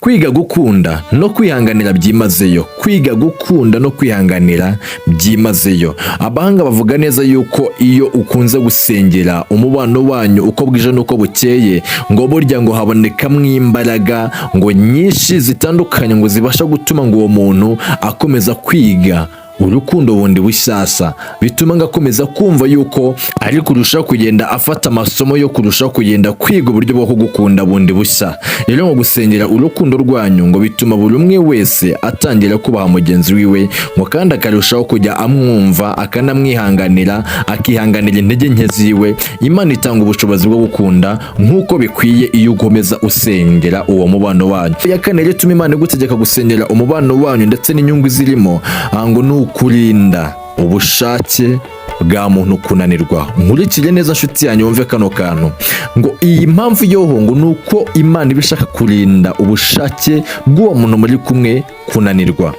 kwiga gukunda no kwihanganira byimazeyo. Kwiga gukunda no kwihanganira byimazeyo. Abahanga bavuga neza yuko iyo ukunze gusengera umubano wanyu uko bwije nuko bukeye, ngo burya ngo habonekamo imbaraga ngo nyinshi zitandukanye ngo zibasha gutuma ngo uwo muntu akomeza kwiga urukundo bundi bushyashya, bituma ngakomeza kumva yuko ari kurushaho kugenda afata amasomo yo kurushaho kugenda kwiga uburyo bwo kugukunda bundi bushya. Rero ngo gusengera urukundo rwanyu ngo bituma buri umwe wese atangira kubaha mugenzi wiwe, ngo kandi akarushaho kujya amwumva, akanamwihanganira, akihanganira intege nke ziwe. Imana itanga ubushobozi bwo gukunda nk'uko bikwiye iyo ukomeza usengera uwo mubano wanyu. Ya kane rero ituma Imana igutegeka gusengera umubano wanyu ndetse n'inyungu zirimo ngo kurinda ubushake bwa muntu kunanirwa. Nkurikire neza nshuti yanyu wumve kano kantu, ngo iyi mpamvu yoho ngo nuko Imana ibishaka kurinda ubushake bw'uwo muntu muri kumwe kunanirwa,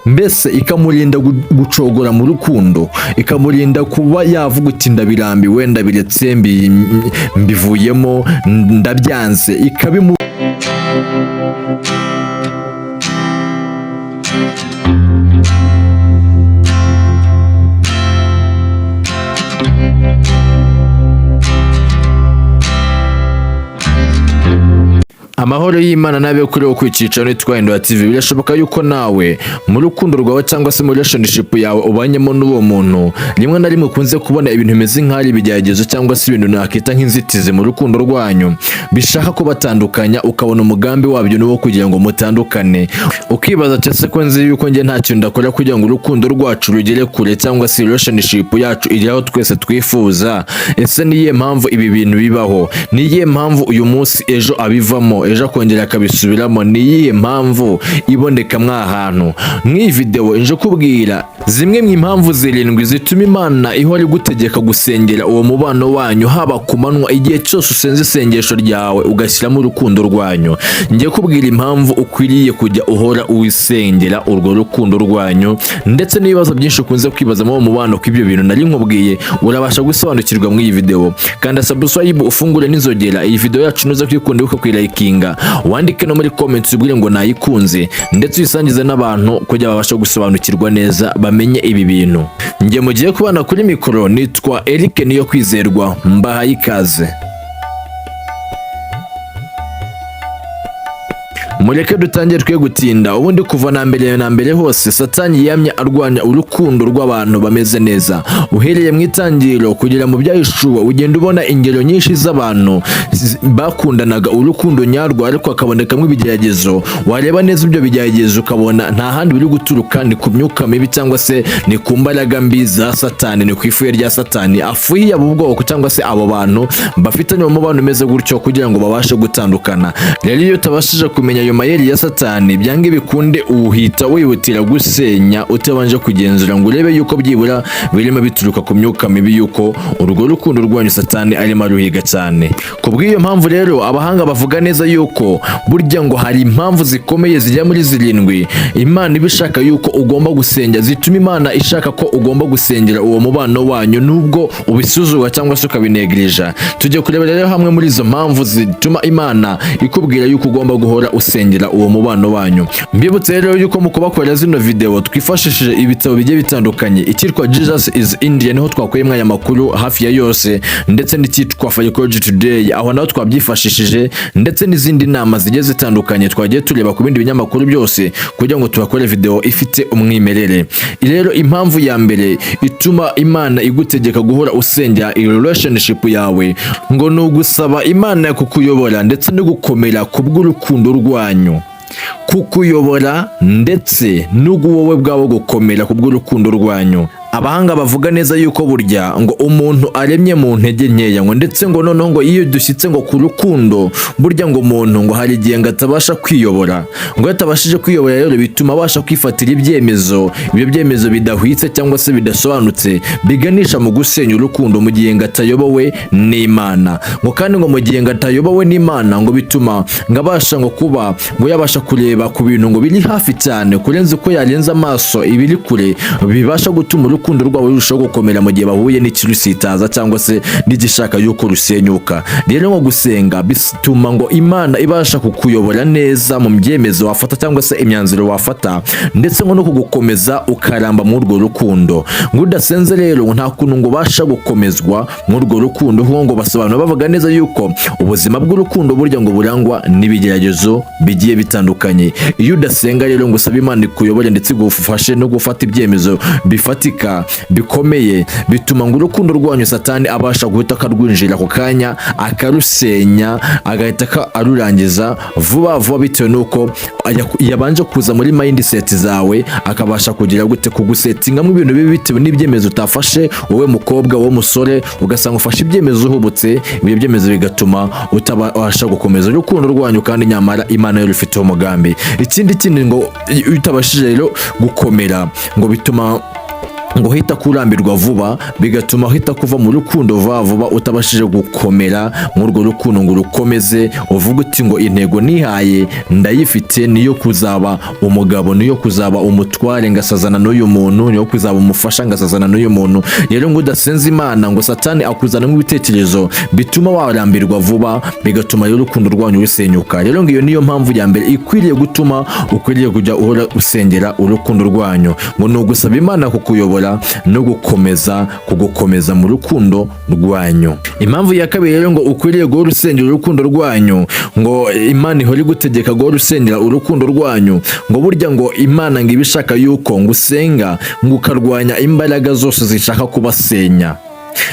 mbese ikamurinda gucogora mu rukundo, ikamurinda kuba yavuga uti ndabirambiwe, ndabiretse, mbivuyemo, ndabyanze, ikabimu Amahoro y'Imana nabe kuri wo kwicicaro nitwa Indwa TV. Birashoboka yuko nawe mu rukundo rwawe cyangwa se mu relationship yawe ubanyemo n'uwo muntu rimwe na rimwe ukunze kubona ibintu bimeze nk'ari ibigeragezo cyangwa se ibintu nakita nk'inzitizi mu rukundo rwanyu bishaka kubatandukanya, ukabona umugambi wabyo n'uwo kugira ngo mutandukane, ukibaza cyese ko nzi yuko nge nta kintu ndakora kugira ngo urukundo rwacu rugere kure cyangwa se relationship yacu iri aho twese twifuza. Ese niye mpamvu ibi bintu bibaho? Niye mpamvu uyu munsi ejo abivamo, ejo kongera akabisubiramo? Niyihe mpamvu iboneka mwahantu? Mw'iyi video nje kubwira zimwe mu impamvu zirindwi zituma Imana ihora igutegeka gusengera uwo mubano wanyu, haba ku manywa igihe cyose usenze isengesho ryawe ugashyiramo urukundo rwanyu. Ngiye kubwira impamvu ukwiriye kujya uhora uwisengera urwo rukundo rwanyu, ndetse n'ibibazo byinshi ukunze kwibaza mu mubano ko ibyo bintu nari nkubwiye urabasha gusobanukirwa mw'iyi video. Kanda subscribe ufungure n'inzogera, iyi video yacu nuza kwikunda uko kwirayikinga, wandike no muri comments ubwire ngo nayikunze, ndetse uyisangize n'abantu kujya babasha gusobanukirwa neza bamenye ibi bintu. Ngiye mugiye kubana kuri mikoro, nitwa Eric niyo kwizerwa, mbahaye ikaze. Mureke dutangire twe gutinda. Ubundi kuva na mbere hose Satani yamye arwanya urukundo rw'abantu bameze neza. Uhereye mu itangiro kugera mu byahishuwe ugenda ubona ingero nyinshi z'abantu bakundanaga urukundo nyarwo, ariko akabonekamo ibigeragezo. Wareba neza ibyo bigeragezo ukabona nta handi biri guturuka, ni ku myuka mibi cyangwa se ni ku mbaraga mbi za Satani, ni ku ifuhe rya Satani afuhiye abo bwoko cyangwa se abo bantu bafitanye umubano umeze gutyo kugira ngo babashe gutandukana. Rero iyo utabashije kumenya ayo mayeri ya Satani, byange bikunde uhita wihutira gusenya utabanje kugenzura ngo urebe yuko byibura birimo bituruka ku myuka mibi, yuko urwo rukundo rwanyu Satani arimo aruhiga cyane. Kubw'iyo mpamvu rero abahanga bavuga neza yuko burya ngo hari impamvu zikomeye zijya muri zirindwi Imana ibishaka yuko ugomba gusengera, zituma Imana ishaka ko ugomba gusengera uwo mubano wanyu nubwo ubisuzugura cyangwa se ukabinegirija. Tujye kureba rero hamwe muri izo mpamvu zituma Imana ikubwira yuko ugomba guhora usengera uwo mubano wanyu. Mbibutse rero yuko mu kubakorera zino video twifashishije ibitabo bigiye bitandukanye, icyitwa Jesus is India niho twakuyemo aya makuru hafi ya yose, ndetse n'icyitwa Psychology Today aho naho twabyifashishije, ndetse n'izindi nama zigiye zitandukanye twagiye tureba ku bindi binyamakuru byose kugira ngo tubakore video ifite umwimerere. Rero impamvu ya mbere ituma Imana igutegeka guhora usengera relationship yawe ngo ni ugusaba Imana kukuyobora ndetse no gukomera kubw'urukundo rwanyu, kukuyobora ndetse n'ubwo wowe bwawe gukomera kubw'urukundo rwanyu. Abahanga bavuga neza yuko burya ngo umuntu aremye mu ntege nkeya, ngo ndetse ngo noneho ngo iyo dushyitse ngo ku rukundo burya ngo umuntu ngo hari igihe ngo atabasha kwiyobora. Ngo atabashije kwiyobora rero bituma abasha kwifatira ibyemezo, ibyo byemezo bidahwitse cyangwa se bidasobanutse biganisha mu gusenya urukundo mu gihe ngo atayobowe n'Imana. Ngo kandi ngo mu gihe ngo atayobowe n'Imana ngo bituma ngo abasha ngo kuba ngo yabasha kureba ku bintu ngo biri hafi cyane kurenza uko yarenza amaso ibiri kure, bibasha gutuma urukundo rwabo rurushaho gukomera mu gihe bahuye n'ikirusitaza cyangwa se n'igishaka yuko rusenyuka. Rero ngo gusenga bituma ngo Imana ibasha kukuyobora neza mu byemezo wafata cyangwa se imyanzuro wafata, ndetse ngo no kugukomeza ukaramba muri urwo rukundo. Ngo udasenze rero nta kuntu ngo ubasha gukomezwa muri urwo rukundo, ngo basobanura bavuga neza yuko ubuzima bw'urukundo burya ngo burangwa n'ibigeragezo bigiye bitandukanye. Iyo udasenga rero ngo usaba Imana ikuyobore ndetse igufashe no gufata ibyemezo bifatika bikomeye, bituma ngo urukundo rwanyu Satani abasha guhita akarwinjira ku kanya akarusenya, agahita arurangiza vuba vuba, bitewe nuko yabanje kuza muri mindset zawe, akabasha kugira gute kugusetingamo ibintu bibi bitewe n'ibyemezo utafashe wowe mukobwa, wowe musore, ugasanga ufashe ibyemezo uhubutse. Ibyo byemezo bigatuma utabasha gukomeza urukundo rwanyu, kandi nyamara Imana yo rufite umugambi. Ikindi ngo utabashije rero gukomera, ngo bituma ngo hita kurambirwa vuba, bigatuma hita kuva mu rukundo vuba, utabashije gukomera muri urwo rukundo ngo rukomeze, uvuga uti ngo intego nihaye ndayifite, niyo kuzaba umugabo, niyo kuzaba umutware ngasazana n'uyu muntu, niyo kuzaba umufasha ngasazana n'uyu muntu. Rero ngo udasenze Imana ngo Satani akuzana mu bitekerezo bituma warambirwa vuba, bigatuma rero urukundo rwanyu rusenyuka. Rero ngo iyo niyo mpamvu ya mbere ikwiriye gutuma ukwiriye kujya uhora usengera urukundo rwanyu, ngo ni ugusaba Imana kukuyobora no kugukomeza mu rukundo rwanyu. Impamvu ya kabiri rero ngo ukwiriye guhora usengera urukundo rwanyu, ngo Imana ihora igutegeka guhora usengera urukundo rwanyu, ngo burya ngo Imana ngo ibishaka yuko ngo usenga ngo ukarwanya imbaraga zose zishaka kubasenya.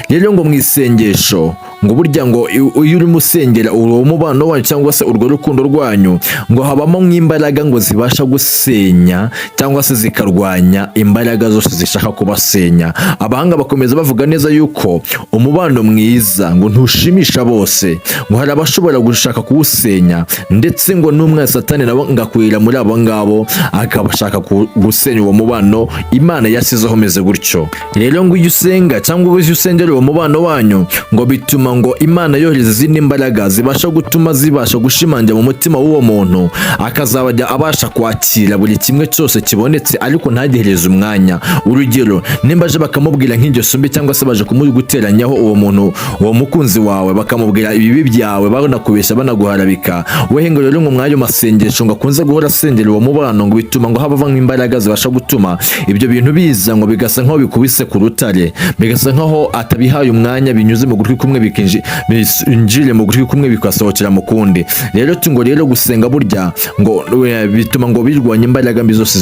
Rero ngo mu isengesho ngo burya ngo iyo urimo usengera uwo mubano wanyu cyangwa se urwo rukundo rwanyu, ngo habamo nk'imbaraga ngo zibasha gusenya cyangwa se zikarwanya imbaraga zose zishaka kubasenya. Abahanga bakomeza bavuga neza yuko umubano mwiza ngo ntushimisha bose, ngo hari abashobora gushaka kuwusenya, ndetse ngo n'umwe Satani nabo ngakwira muri abo ngabo akabashaka gusenya uwo mubano Imana yasizeho meze gutyo. Rero ngo iyo usenga cyangwa iyo usengera uwo mubano wanyu, ngo bituma ngo Imana yohereza izindi mbaraga zibasha gutuma zibasha gushimangira mu mutima w'uwo muntu, akazabajya abasha kwakira buri kimwe cyose kibonetse, ariko ntagihereze umwanya. Urugero, nimba aje bakamubwira nk'ingeso mbi cyangwa se baje kumuguteranyaho uwo muntu, uwo mukunzi wawe, bakamubwira ibibi byawe, banakubeshya banaguharabika, wehe ngo rero ngo mwayo masengesho ngo akunze guhora asengera uwo mubano, ngo bituma ngo habava nk'imbaraga zibasha gutuma ibyo bintu biza ngo bigasa nkaho bikubise ku rutare, bigasa nkaho atabihaye umwanya, binyuze mu gutwi kumwe binjire mu gutwi kumwe bikasohokera mu kundi. Rero tungo rero gusenga burya ngo bituma ngo birwanya imbaraga mbi zose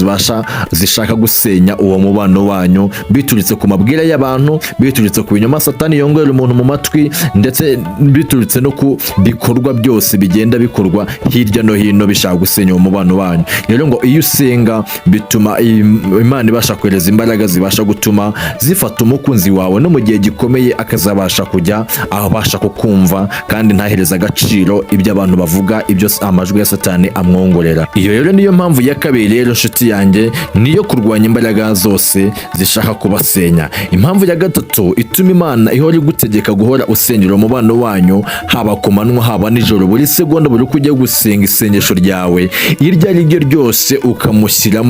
zishaka gusenya uwo mubano wanyu, bituritse ku mabwira y'abantu, bituritse ku binyoma Satani yongera umuntu mu matwi, ndetse bituritse no ku bikorwa byose bigenda bikorwa hirya no hino bishaka gusenya uwo mubano wanyu. Rero ngo iyo usenga bituma Imana ibasha kohereza imbaraga zibasha gutuma zifata umukunzi wawe, no mu gihe gikomeye akazabasha kujya abasha kukumva, kandi ntahereza agaciro ibyo abantu bavuga, ibyo amajwi ya Satani amwongorera. Iyo rero niyo mpamvu ya kabiri rero nshuti yanjye, niyo kurwanya imbaraga zose zishaka kubasenya. Impamvu ya gatatu ituma Imana ihora igutegeka guhora usengera umubano wanyu, haba ku manywa haba nijoro, buri segonda buri kujya gusenga isengesho ryawe iryo ari ryo ryose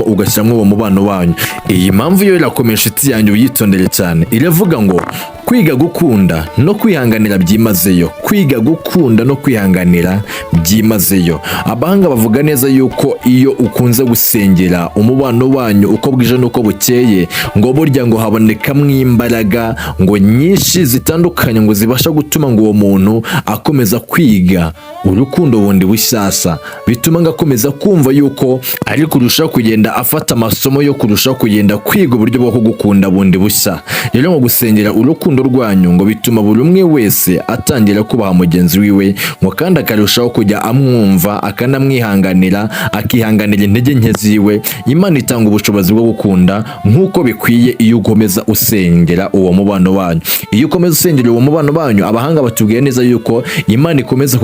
ugashyiramo uwo mubano wanyu. Iyi mpamvu yo irakomeye nshuti yanjye, uyitondere cyane. Iravuga ngo kwiga gukunda no kwihanganira byimazeyo, kwiga gukunda no kwihanganira byimazeyo. Abahanga bavuga neza yuko iyo ukunze gusengera umubano wanyu uko bwije nuko bukeye, ngo burya ngo habonekamo imbaraga ngo nyinshi zitandukanye ngo zibasha gutuma ngo uwo muntu akomeza kwiga urukundo bundi bushyashya, bituma ngo akomeza kumva yuko ari kurushaho kugenda afata amasomo yo kurushaho kugenda kwiga uburyo bwo kugukunda bundi bushya. Rero ngo gusengera urukundo rwanyu ngo bituma buri umwe wese atangira kubaha mugenzi wiwe, ngo kandi akarushaho kujya amwumva, akanamwihanganira, akihanganira intege nke ziwe. Imana itanga ubushobozi bwo gukunda nk'uko bikwiye iyo ukomeza usengera uwo mubano wanyu. Iyo ukomeza usengera uwo mubano wanyu, abahanga batubwiye neza yuko Imana ikomeza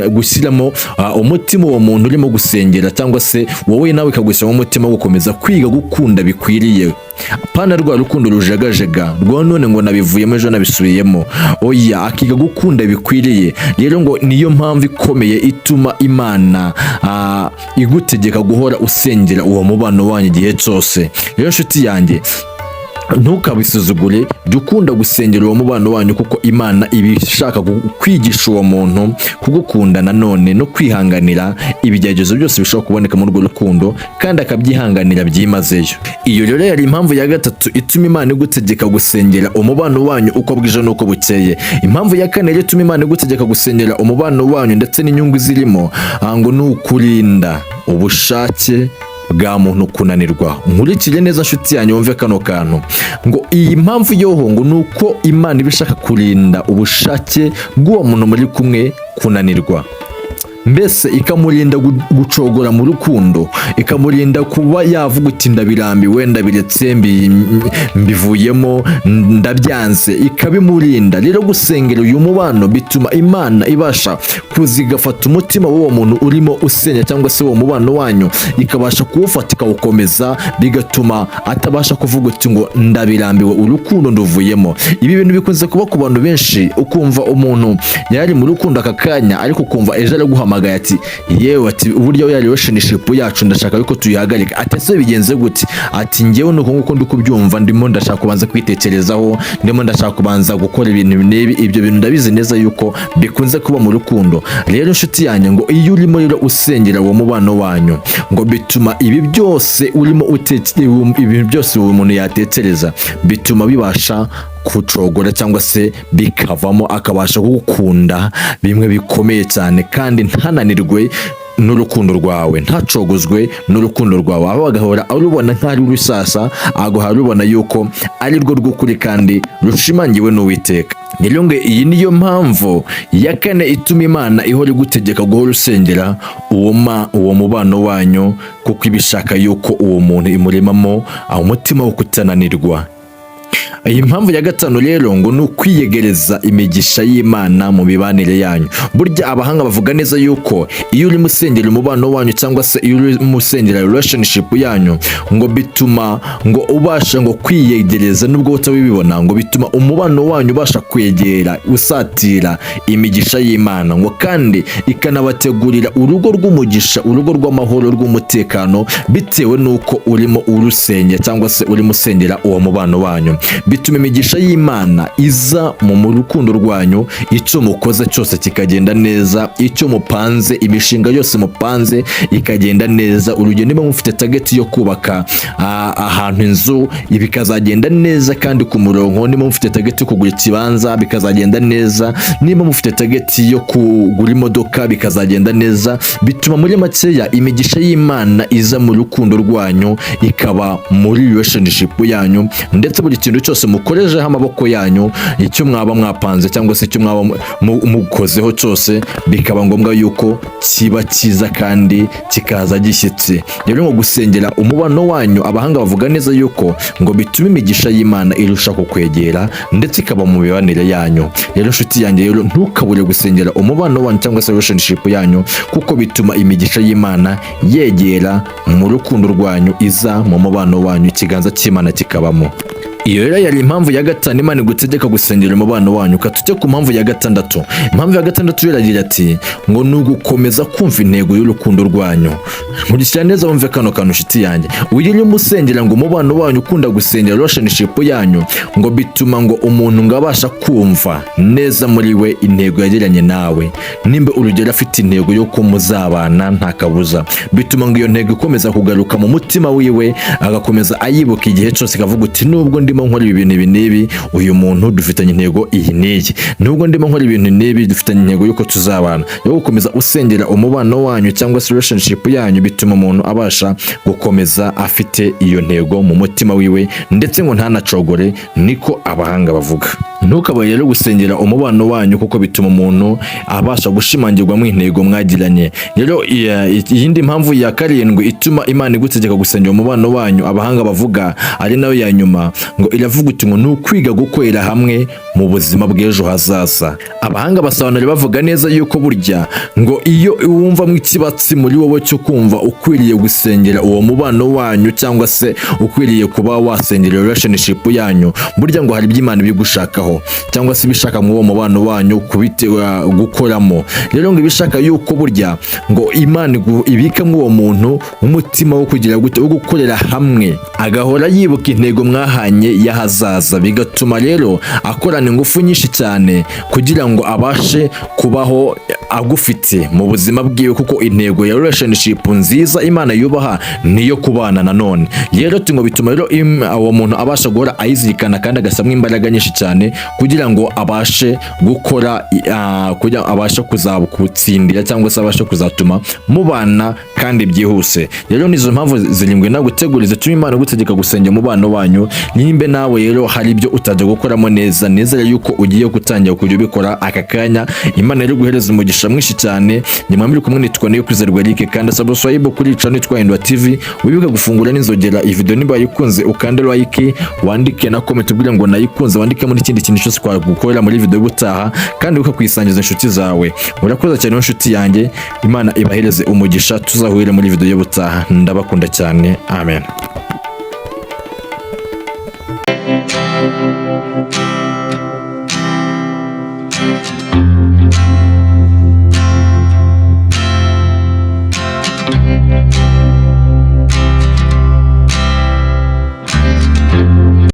gushyiramo umutima uwo muntu urimo gusengera, cyangwa se wowe nawe ikagushyiramo umutima wo gukomeza kwiga gukunda bikwiriye. Pana rwa rukundo rujagajega rwa none ngo nabivuyemo ejo nabisubiyemo, oya, akiga gukunda bikwiriye. Rero ngo niyo mpamvu ikomeye ituma Imana igutegeka guhora usengera uwo mubano wanyu igihe cyose. Rero nshuti yanjye, ntukabisuzugure, jya ukunda gusengera uwo mubano wanyu kuko Imana iba ishaka kwigisha uwo muntu kugukunda nanone no kwihanganira ibigeragezo byose bishobora kuboneka muri urwo rukundo kandi akabyihanganira byimazeyo. Iyo rero yari impamvu ya gatatu ituma Imana igutegeka gusengera umubano wanyu uko bwije n'uko bukeye. Impamvu ya kane rero ituma Imana igutegeka gusengera umubano wanyu ndetse n'inyungu zirimo ngo ni ukurinda ubushake bwa muntu kunanirwa. Nkurikire neza nshuti yanyu wumve kano kantu, ngo iyi mpamvu yoho ngo nuko Imana ibishaka kurinda ubushake bw'uwo muntu muri kumwe kunanirwa, mbese ikamurinda gucogora mu rukundo, ikamurinda kuba yavuga uti ndabirambiwe, ndabiretse, mbivuyemo, ndabyanze, ikabimurinda. Rero gusengera uyu mubano bituma Imana ibasha kuzigafata umutima w'uwo muntu urimo usenya cyangwa se uwo mubano wanyu, ikabasha kuwufata ikawukomeza, bigatuma atabasha kuvuga uti ngo ndabirambiwe, urukundo nduvuyemo. Ibi bintu bikunze kuba ku bantu benshi, ukumva umuntu yari mu rukundo aka kanya ariko ukumva ejo ari guhamagara ati yewe ati uburyo ya relationship yacu ndashaka yuko tuyihagarika. Ati ese bigenze gute? Ati ngewe nuko nguko ndi kubyumva, ndimo ndashaka kubanza kwitekerezaho, ndimo ndashaka kubanza gukora ibintu nibi. Ibyo bintu ndabizi neza yuko bikunze kuba mu rukundo. Rero nshuti yanjye, ngo iyo urimo rero usengera uwo mubano wanyu, ngo bituma ibi byose urimo ibintu byose uwo muntu yatekereza bituma bibasha kucogora cyangwa se bikavamo, akabasha kugukunda bimwe bikomeye cyane kandi ntananirwe n'urukundo rwawe, ntacogozwe n'urukundo rwawe, aho agahora arubona nk'ari urusasa, agahora arubona yuko ari rwo rw'ukuri kandi rushimangiwe n'Uwiteka. Rero ngo iyi niyo mpamvu ya kane ituma Imana ihora igutegeka guhora usengera uwo mubano wanyu, kuko ibishaka yuko uwo muntu imuremamo umutima wo kutananirwa. Iyi mpamvu ya gatanu rero ngo ni ukwiyegereza imigisha y'Imana mu mibanire yanyu. Burya abahanga bavuga neza yuko iyo uri musengera umubano wanyu cyangwa se iyo uri musengera relationship yanyu, ngo bituma ngo ubasha ngo kwiyegereza, nubwo utabibona, ngo bituma umubano wanyu ubasha kwegera usatira imigisha y'Imana, ngo kandi ikanabategurira urugo rw'umugisha, urugo rw'amahoro, rw'umutekano, bitewe nuko urimo urusengera cyangwa se uri musengera uwo mubano wanyu. Bituma imigisha y'Imana iza mu rukundo rwanyu, icyo mukoze cyose kikagenda neza, icyo mupanze, imishinga yose mupanze ikagenda neza. Urugero, niba mufite target yo kubaka ahantu inzu, bikazagenda neza kandi ku murongo. Niba mufite target yo kugura ikibanza, bikazagenda neza. Niba mufite target yo kugura imodoka, bikazagenda neza. Bituma muri makeya imigisha y'Imana iza mu rukundo rwanyu, ikaba muri relationship yanyu, ndetse buri kintu cyose mukorejeho amaboko yanyu, icyo mwaba mwapanze cyangwa se icyo mwaba mukozeho cyose, bikaba ngombwa yuko kiba cyiza kandi kikaza gishyitse. Rero ngo gusengera umubano wanyu, abahanga bavuga neza yuko ngo bituma imigisha y'Imana irusha kukwegera ndetse ikaba mu mibanire yanyu. Rero nshuti yanjye, rero ntukabure gusengera umubano wanyu cyangwa se relationship yanyu, kuko bituma imigisha y'Imana yegera mu rukundo rwanyu, iza mu mubano wanyu, ikiganza cy'Imana kikabamo. Iyo rero yari impamvu ya gatanu Imana igutegeka gusengera umubano wanyu. Katujye ku mpamvu ya gatandatu. Impamvu ya gatandatu iragira ati ngo ni ugukomeza kumva intego y'urukundo rwanyu. Nkurikira neza wumve kano kantu nshuti yanjye. Ujye musengera ngo umubano wanyu, ukunda gusengera relationship yanyu, ngo bituma ngo umuntu ngo abasha kumva neza muri we intego yagiranye nawe. Nimba urugero afite intego yo ko muzabana nta kabuza, bituma ngo iyo ntego ikomeza kugaruka mu mutima wiwe, agakomeza ayibuka igihe cyose, akavuga uti nubwo ndimo nkora ibintu n'ibi, uyu muntu dufitanye intego iyi n'iyi, nubwo ndimo nkora ibintu n'ibi, dufitanye intego yuko tuzabana. Yo gukomeza usengera umubano wanyu cyangwa se relationship yanyu, bituma umuntu abasha gukomeza afite iyo ntego mu mutima wiwe, ndetse ngo ntanacogore, niko abahanga bavuga. Ntukabaye rero gusengera umubano wanyu, kuko bituma umuntu abasha gushimangirwa mu intego mwagiranye. Rero iyindi mpamvu ya karindwi ituma Imana igutegeka gusengera umubano wanyu, abahanga bavuga ari nayo ya nyuma, ngo iravuga uti ngo ni ukwiga gukorera hamwe mu buzima bw'ejo hazaza. Abahanga basobanura bavuga neza yuko burya ngo iyo wumvamo ikibatsi muri wowe cyo kumva ukwiriye gusengera uwo mubano wanyu cyangwa se ukwiriye kuba wasengera relationship yanyu, burya ngo hari iby'Imana bigushakaho cyangwa se ibishaka mu uwo mubano wanyu kubitera gukoramo. Rero ngo ibishaka yuko burya ngo Imana ibikamo uwo muntu umutima wo kugira gute wo gukorera hamwe, agahora yibuka intego mwahanye y'ahazaza, bigatuma rero akorana ingufu nyinshi cyane kugira ngo abashe kubaho agufite mu buzima bwiwe, kuko intego ya relationship nziza Imana yubaha niyo kubana nanone. Rero ngo bituma rero uwo muntu abasha guhora ayizirikana kandi agasamwa imbaraga nyinshi cyane kugira ngo abashe gukora kugira abashe kuzabukutsindira cyangwa se abashe kuzatuma mubana kandi byihuse. Rero nizo mpamvu zirindwi naguteguriza tuma Imana gutegeka gusengera umubano wanyu. Nimbe nawe rero hari ibyo utajya gukoramo neza yuko ugiye gutangira kujya ubikora aka kanya. Imana rero guhereza umugisha mwinshi cyane. Nyuma muri kumwe nitwa niyo kwizerwa Eric, kandi subscribe kuri channel yitwa Umva TV, wibuke gufungura n'inzogera. Iyi video niba yikunze ukande like, wandike na comment ubwire ngo nayikunze, wandike muri ikindi kintu cyose twagukorera muri video gutaha, kandi uko kwisangiza inshuti zawe. Urakoze cyane inshuti yanjye, Imana ibahereze umugisha, tuzahurira muri video y'ubutaha. Ndabakunda cyane, amen.